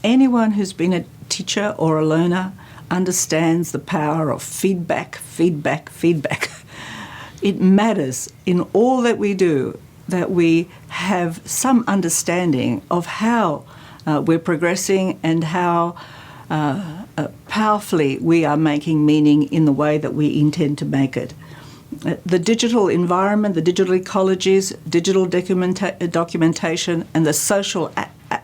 anyone who's been a teacher or a learner understands the power of feedback, feedback, feedback. It matters in all that we do that we have some understanding of how we're progressing and how powerfully we are making meaning in the way that we intend to make it. The digital environment, the digital ecologies, digital documentation, and the social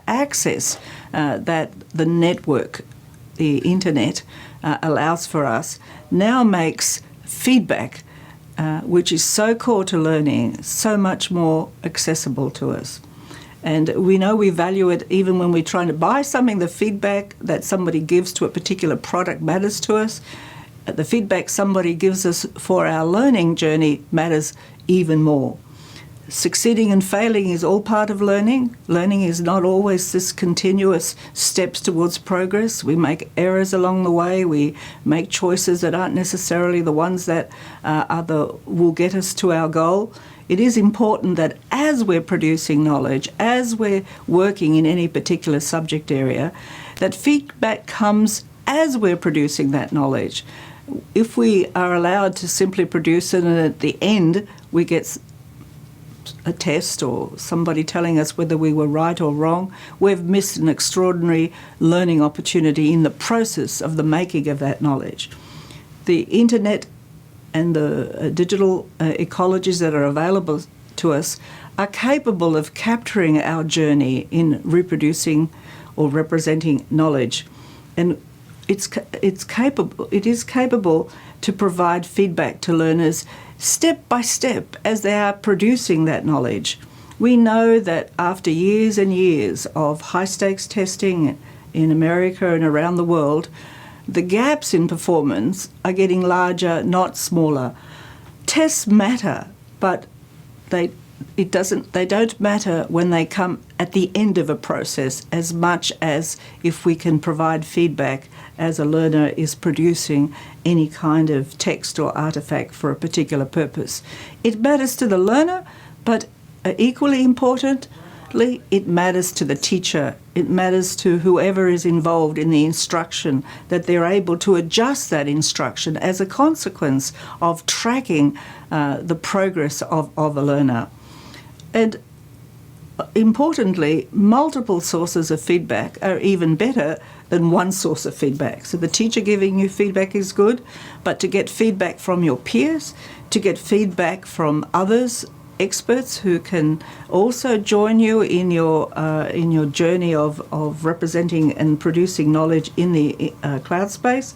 access that the network, the internet, allows for us now makes feedback, which is so core to learning, so much more accessible to us. And we know we value it even when we're trying to buy something. The feedback that somebody gives to a particular product matters to us. The feedback somebody gives us for our learning journey matters even more. Succeeding and failing is all part of learning. Learning is not always this continuous steps towards progress. We make errors along the way. We make choices that aren't necessarily the ones that will get us to our goal. It is important that as we're producing knowledge, as we're working in any particular subject area, that feedback comes as we're producing that knowledge. If we are allowed to simply produce it and at the end we get a test or somebody telling us whether we were right or wrong, we've missed an extraordinary learning opportunity in the process of the making of that knowledge. The internet and the digital ecologies that are available to us are capable of capturing our journey in reproducing or representing knowledge. And it is capable to provide feedback to learners step by step as they are producing that knowledge. We know that after years and years of high-stakes testing in America and around the world, the gaps in performance are getting larger, not smaller. Tests matter, but they don't matter when they come at the end of a process as much as if we can provide feedback as a learner is producing any kind of text or artifact for a particular purpose. It matters to the learner, but equally importantly, it matters to the teacher. It matters to whoever is involved in the instruction, that they're able to adjust that instruction as a consequence of tracking the progress of a learner. And importantly, multiple sources of feedback are even better than one source of feedback. So the teacher giving you feedback is good, but to get feedback from your peers, to get feedback from others, experts who can also join you in your journey of representing and producing knowledge in the cloud space,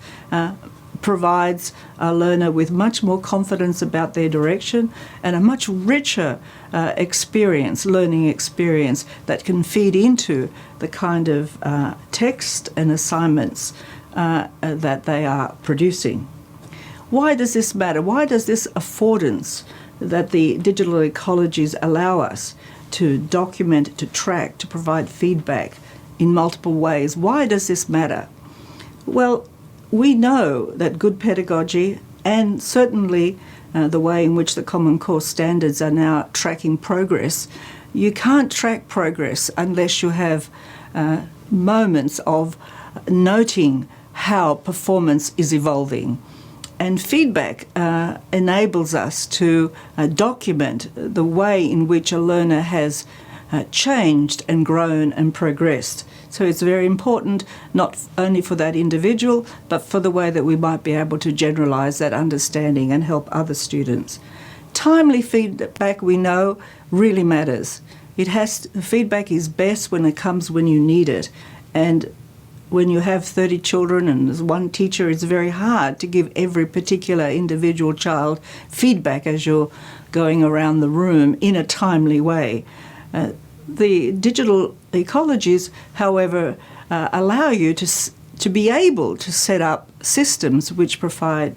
provides a learner with much more confidence about their direction and a much richer learning experience that can feed into the kind of text and assignments that they are producing. Why does this matter? Why does this affordance that the digital ecologies allow us to document, to track, to provide feedback in multiple ways, why does this matter? Well, we know that good pedagogy and certainly the way in which the Common Core standards are now tracking progress, you can't track progress unless you have moments of noting how performance is evolving. And feedback enables us to document the way in which a learner has changed and grown and progressed. So it's very important not only for that individual, but for the way that we might be able to generalise that understanding and help other students. Timely feedback, we know, really matters. Feedback is best when it comes when you need it. And when you have 30 children and there's one teacher, it's very hard to give every particular individual child feedback as you're going around the room in a timely way. The digital ecologies, however, allow you to be able to set up systems which provide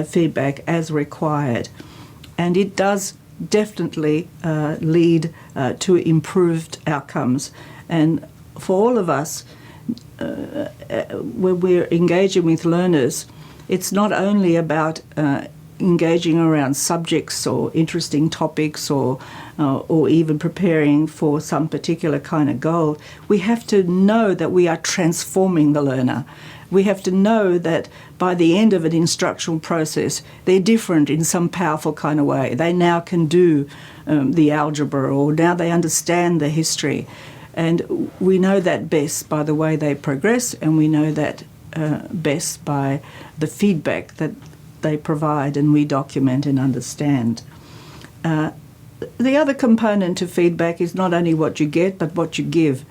feedback as required. And it does definitely lead to improved outcomes. And for all of us, when we're engaging with learners, it's not only about engaging around subjects or interesting topics or even preparing for some particular kind of goal, we have to know that we are transforming the learner. We have to know that by the end of an instructional process, they're different in some powerful kind of way. They now can do the algebra, or now they understand the history. And we know that best by the way they progress, and we know that best by the feedback that they provide and we document and understand. The other component to feedback is not only what you get, but what you give.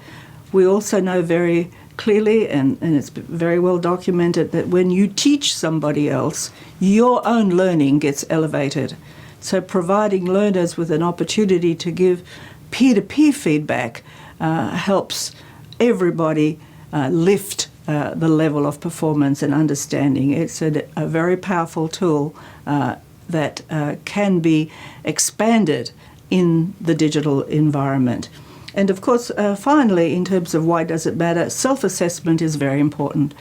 We also know very clearly, and it's very well documented, that when you teach somebody else, your own learning gets elevated. So providing learners with an opportunity to give peer-to-peer feedback helps everybody lift the level of performance and understanding. It's a very powerful tool that can be expanded in the digital environment. And of course, finally, in terms of why does it matter, self-assessment is very important.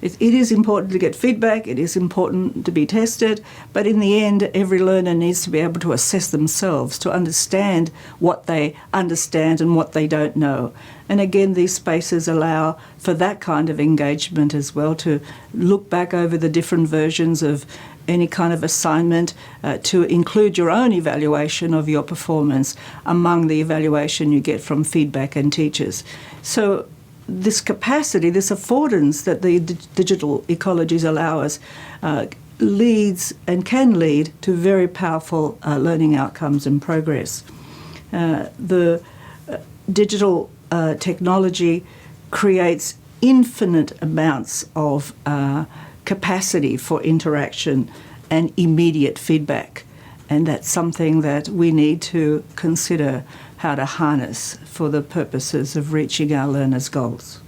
It is important to get feedback, it is important to be tested, but in the end, every learner needs to be able to assess themselves, to understand what they understand and what they don't know. And again, these spaces allow for that kind of engagement as well, to look back over the different versions of any kind of assignment, to include your own evaluation of your performance among the evaluation you get from feedback and teachers. So this capacity, this affordance that the digital ecologies allow us leads and can lead to very powerful learning outcomes and progress. The digital technology creates infinite amounts of capacity for interaction and immediate feedback. And that's something that we need to consider how to harness for the purposes of reaching our learners' goals.